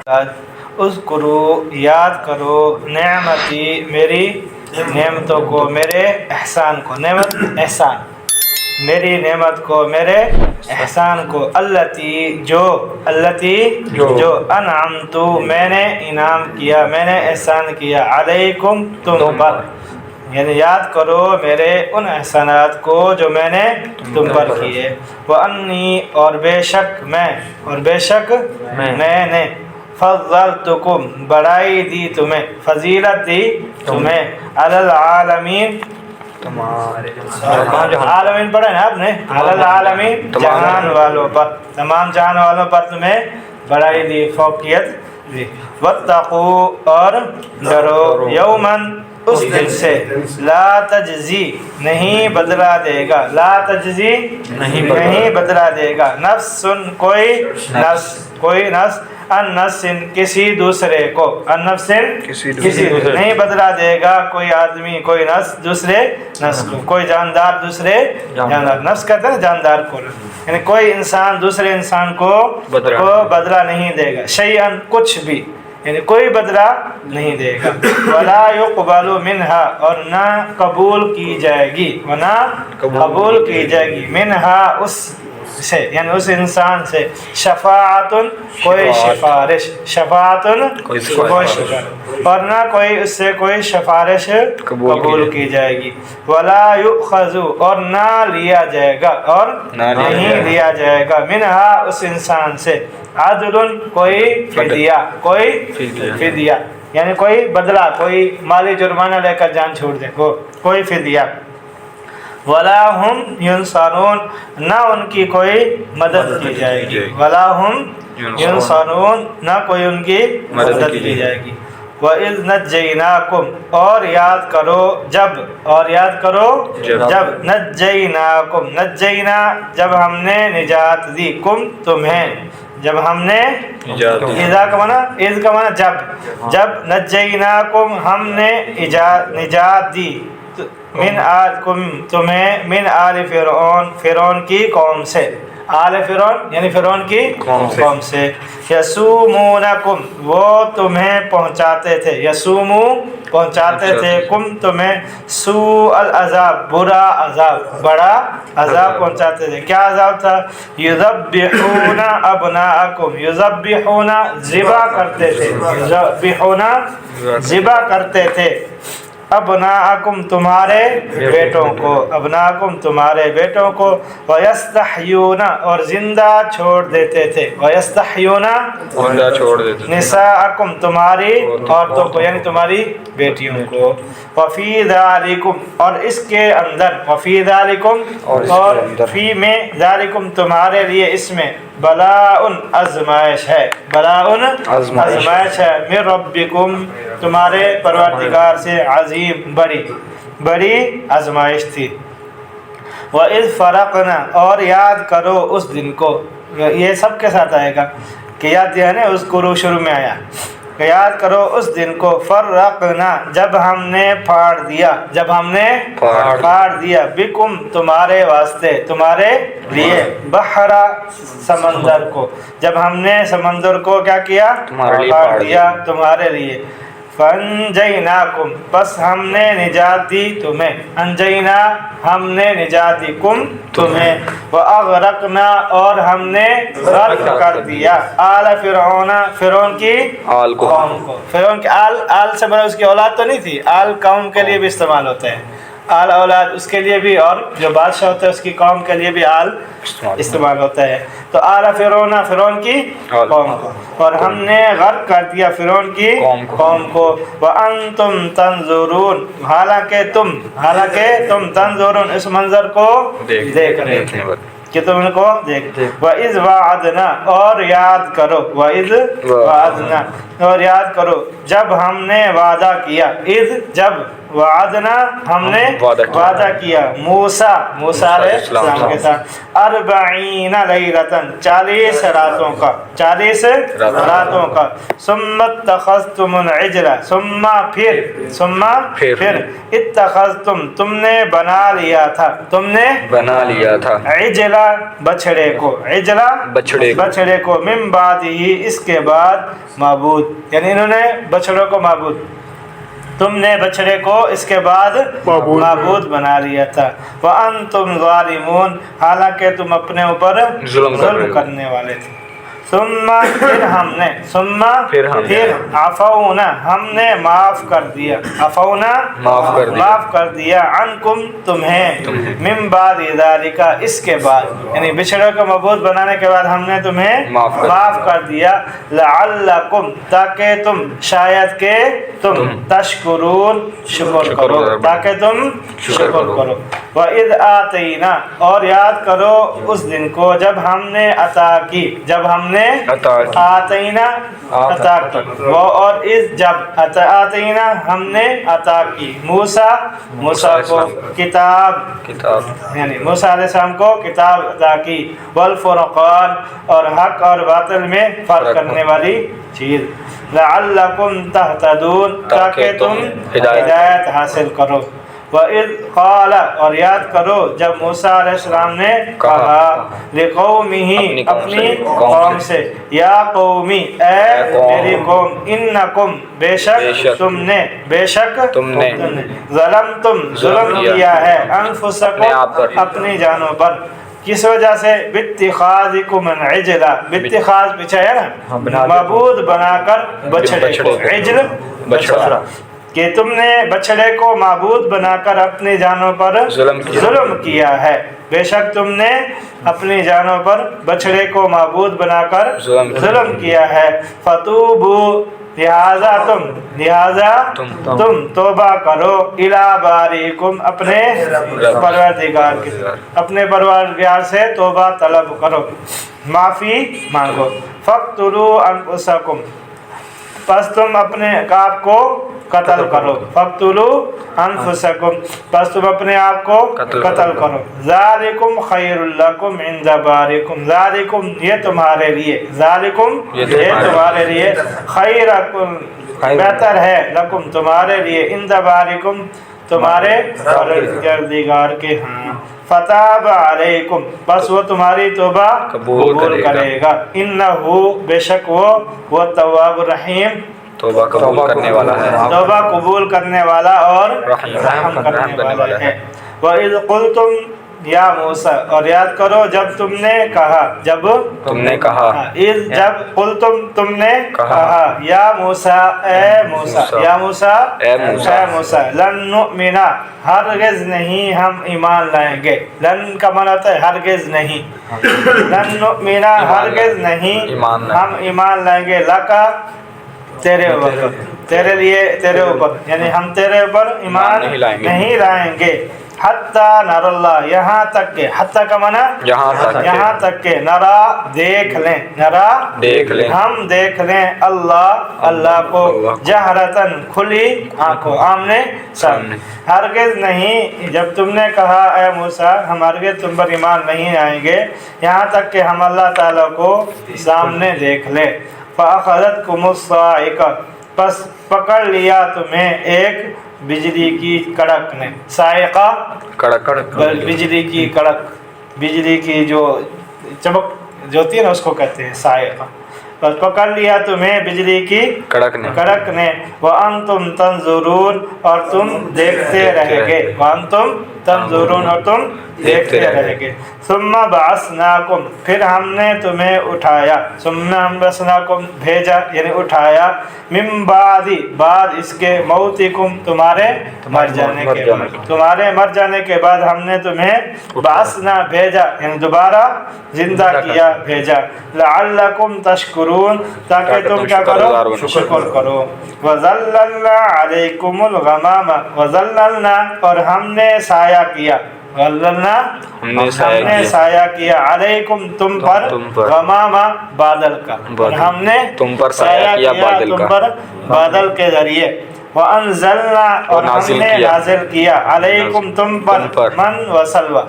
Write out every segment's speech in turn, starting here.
اذکرو یاد کرو نعمتی میری نعمتوں کو میرے احسان کو نعمت احسان میری نعمت کو میرے احسان کو التی جو انعمت میں نے انعام کیا میں نے احسان کیا علیکم تم پر یعنی یاد کرو میرے ان احسانات کو جو میں نے تم پر کیے وانی اور بے شک میں نے فضلتکم بڑائی دی تمہیں فضیلت دی تمہیں علی العالمین عالمین پڑھا ہے نا آپ نے علی العالمین جہان والوں پر تمام جہان والوں پر تمہیں بڑائی دی فوقیت دی واتقوا اور ڈرو یومن اس دن سے لا تجزی نہیں بدلہ دے گا لا تجزی نہیں بدلہ دے گا نفس کوئی نفس ان نفس کسی دوسرے کو ان نفس کسی دوسرے نہیں بدلہ دے گا کوئی آدمی کوئی نفس دوسرے نفس کو کوئی جاندار دوسرے جاندار نفس کہتے ہیں جاندار کو یعنی کوئی انسان دوسرے انسان کو بدلہ نہیں دے گا شیئن کچھ بھی یعنی کوئی بدلہ نہیں دے گا ولا يقبل منها اور نہ قبول کی جائے گی منها اس سے یعنی اس انسان سے شفاعت کوئی سفارش اور نہ کوئی اس سے کوئی سفارش قبول کی جائے گی ولا يؤخذ اور نہ لیا جائے گا اور نہیں لیا جائے گا منها اس انسان سے عدل کوئی فدیہ یعنی کوئی بدلہ کوئی مالی جرمانہ لے کر جان چھوڑ دے کوئی فدیہ ولا هم ينصرون نہ ان کی کوئی مدد کی جائے گی ولا هم ينصرون نہ کوئی ان کی مدد کی جائے گی وَإِذْ نَجَّيْنَاكُمْ اور یاد کرو جب نجیناکم نجینا جب ہم نے نجات دی کم تمہیں جب ہم نے اذا کا معنی جب نجیناکم ہم نے نجات دی تمہیں من آل فرعون کی قوم سے آل فرعون یعنی فرعون کی قوم سے یسومونکم وہ تمہیں پہنچاتے تھے کم تمہیں سوء العذاب برا عذاب بڑا عذاب پہنچاتے تھے کیا عذاب تھا یذبحون ابناءکم یذبحون ذبح کرتے تھے ابناءکم تمہارے بیٹوں کو ویستحیون اور زندہ چھوڑ دیتے تھے نساءکم تمہاری عورتوں کو یعنی تمہاری بیٹیوں کو وفی ذالکم اور اس کے اندر وفی ذالکم اور فی میں ذالکم تمہارے لیے اس میں بلاء آزمائش ہے من ربکم تمہارے پروردگار سے عظیم بڑی آزمائش تھی وَإِذْ فَرَقْنَا اور یاد کرو اس دن کو یہ سب کے ساتھ آئے گا کہ یاد دیا ہے نا اس کرو شروع میں آیا کہ یاد کرو اس دن کو فرقنا جب ہم نے پھاڑ دیا بکم تمہارے واسطے تمہارے لیے بحرا سمندر کو جب ہم نے سمندر کو کیا کیا پھاڑ دیا تمہارے لیے فانجیناکم پس ہم نے نجات دی تمہیں انجینا ہم نے نجات دی کم تمہیں واغرقنا اور ہم نے غرق کر دیا آل فرعون کی قوم کو فرعون کی آل سے بنا اس کی اولاد تو نہیں تھی آل قوم کے لیے بھی استعمال ہوتے ہیں آل اولاد اس کے لیے بھی اور جو بادشاہ ہوتا ہے اس کی قوم کے لیے بھی آل استعمال ہوتا ہے تو آل فرعون کی قوم کو اور ہم نے غرق کر دیا فرعون کی قوم کو وانتم تنظرون حالانکہ تم تنظرون اس منظر کو دیکھ رہے تھے کہ تم ان کو دیکھ وَإِذْ وَعَدْنَا اور یاد کرو جب ہم نے وعدہ کیا جب وعدنا ہم نے وعدہ کیا موسیٰ علیہ السلام کے ساتھ 40 لیلۃ 40 راتوں کا ثم اتخذتم العجل ثم پھر اتخذتم تم نے بنا لیا تھا عجلا بچڑے کو, عجلا بچڑے کو, من بعد ہی اس کے بعد, معبود یعنی انہوں نے بچڑوں کو معبود, تم نے بچڑے کو اس کے بعد معبود بنا لیا تھا. وَأَنْتُمْ ظَالِمُونَ, حالانکہ تم اپنے اوپر ظلم کرنے والے تھے. ثم پھر ہم نے, پھر عفونا ہم نے معاف کر دیا, عفونا معاف کر دیا, عنکم تمہیں, من بعد ذالک اس کے بعد, یعنی بچڑوں کو معبود بنانے کے بعد ہم نے تمہیں معاف کر دیا, لعلکم تاکہ تم, شاید کہ تم, تشکرون شکر کرو, تاکہ تم شکر کرو. وَإِذْ آتَيْنَا اور یاد کرو اس دن کو جب ہم نے عطا کی, جب ہم نے آتینا عطا کی, وہ اور اس جب آتینا ہم نے عطا کی موسیٰ کو کتاب, یعنی موسیٰ علیہ السلام کو کتاب عطا کی, والفرقان اور حق اور باطل میں فرق کرنے والی چیز, لعلکم تہتدون تاکہ تم ہدایت حاصل کرو. وَإِذْ قَالَ اور یاد کرو جب موسیٰ علیہ السلام نے کہا, لِقَوْمِهِ اپنی قوم سے, یا قومی اے میری قوم, انکم بے شک تم نے ظلم کیا ہے, انفسکم اپنی جانوں پر, کس وجہ سے, باتخاذکم عجلا, باتخاذ پیچھے ہے نا, معبود بنا کر بچڑے کو, عجل بچڑا, کہ تم نے بچڑے کو معبود بنا کر اپنی جانوں پر ظلم کیا ہے, بے شک تم نے اپنی جانوں پر بچڑے کو معبود بنا کر ظلم کیا ہے. فتوبو لہذا تم توبہ کرو, الی باریکم اپنے پروردگار کی, اپنے پروردگار سے توبہ طلب کرو, معافی مانگو. فاقتلوا انفسکم پس تم اپنے آپ کو قتل کرو, فاقتلوا انفسکم پس تم اپنے آپ کو قتل کرو. ذالکم خیر لکم عند باریکم, ذالکم یہ تمہارے لیے, ذالکم یہ تمہارے لیے, خیرکم بہتر ہے, لکم تمہارے لیے, عند باریکم تمہارے پروردگار کے ہاں. فتاب علیکم بس وہ تمہاری توبہ قبول کرے گا, انہو بے شک وہ التواب الرحیم توبہ قبول کرنے والا ہے, توبہ قبول کرنے والا اور رحم کرنے والا ہے. وَإِذْ قُلْتُمْ یا موسیٰ اور یاد کرو جب تم نے کہا, جب تم نے کہا, یا موسیٰ اے موسیٰ, لن نؤمن ہرگز نہیں ہم ایمان لائیں گے, لن کا معنی ہوتا ہے ہرگز نہیں, لن نؤمن ہرگز نہیں ہم ایمان لائیں گے, لکا تیرے اوپر یعنی ہم تیرے اوپر ایمان نہیں لائیں گے, حتی نر اللہ یہاں تک کہ, حتی کا معنی یہاں تک کہ, نرا دیکھ لیں, ہم دیکھ لیں, اللہ کو, جہرتن کھلی آنکھوں, آمنے سامنے. ہرگز نہیں جب تم نے کہا اے موسیٰ ہم ہرگز تم پر ایمان نہیں آئیں گے یہاں تک کہ ہم اللہ تعالیٰ کو سامنے دیکھ لیں. فَأَخَذَتْكُمُ الصَّاعِقَةُ پس پکڑ لیا تمہیں ایک بجلی کی کڑک نے, صاعقہ بجلی کی کڑک, بجلی کی جو چمک جو ہوتی ہے نا اس کو کہتے ہیں صاعقہ. بس پکڑ لیا تمہیں بجلی کی کڑک نے, وَأَنْتُمْ تَنْظُرُونَ اور تم دیکھتے رہے گے, وَأَنْتُمْ تَنْظُرُونَ اور تم دیکھتے رہے گے. ثُمَّ بَعَثْنَاكُمْ پھر ہم نے تمہیں اٹھایا, ثُمَّ بَعَثْنَاكُمْ بھیجا یعنی اٹھایا, مِن بعد بعد اس کے, موتکم تمہارے مر جانے کے بعد ہم نے تمہیں بعثنا بھیجا یعنی دوبارہ زندہ کیا بھیجا, لعلکم تشکرون تاکہ تم کیا کرو, شکر کرو. وَظَلَّلْنَا عَلَيْكُمُ الْغَمَامَ وَظَلَّلْنَا اور ہم نے سایہ کیا, غللنا ہم نے سایہ کیا, علیکم تم پر, غمامہ بادل کا, ہم نے تم پر سایہ کیا تم پر بادل کے ذریعے. وَأَنزَلْنَا اور ہم نے نازل کیا, علیکم تم پر, من و سلوہ.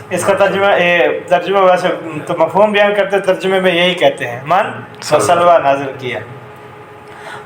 اس کا ترجمہ ویسے تو مفہوم بیان کرتے, ترجمے میں یہی کہتے ہیں, من و سلوہ نازل کیا.